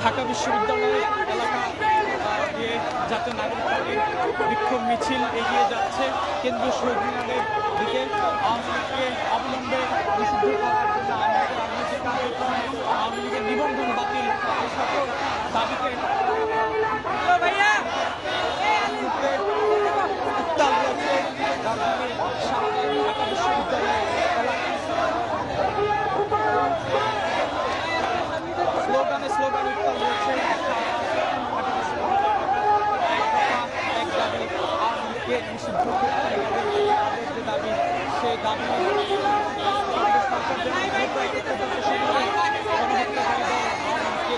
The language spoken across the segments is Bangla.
ঢাকা বিশ্ববিদ্যালয় এলাকা দিয়ে জাতীয় নাগরিক পার্টির বিক্ষোভ মিছিল এগিয়ে যাচ্ছে কেন্দ্রীয় শহীদ মিনারের দিকে। আওয়ামী লীগকে অবিলম্বে নিষিদ্ধ করার জন্য আওয়ামী লীগের নিবন্ধন বাতিল এই সকল দাবিতে উত্তাল রয়েছে রাজধানীর সামনে ঢাকা বিশ্ববিদ্যালয় স্লোগানে স্লোগান উত্তাল রয়েছে। এক দাবি আওয়ামী লীগকে নিষিদ্ধ করতে হবে, তাদের যে দাবি সেই দাবি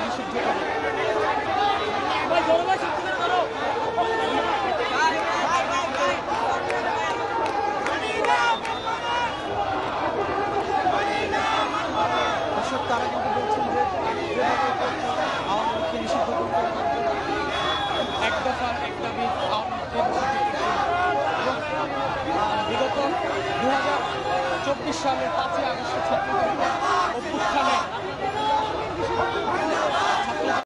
নিষিদ্ধ করে তারা কিন্তু বলছেন যে আওয়ামী লীগকে নিষিদ্ধ করতে এক দফা এক দাবি আওয়ামী লীগকে নিষিদ্ধ করতে। বিগত 2024 সালের 5ই আগস্ট ছাত্র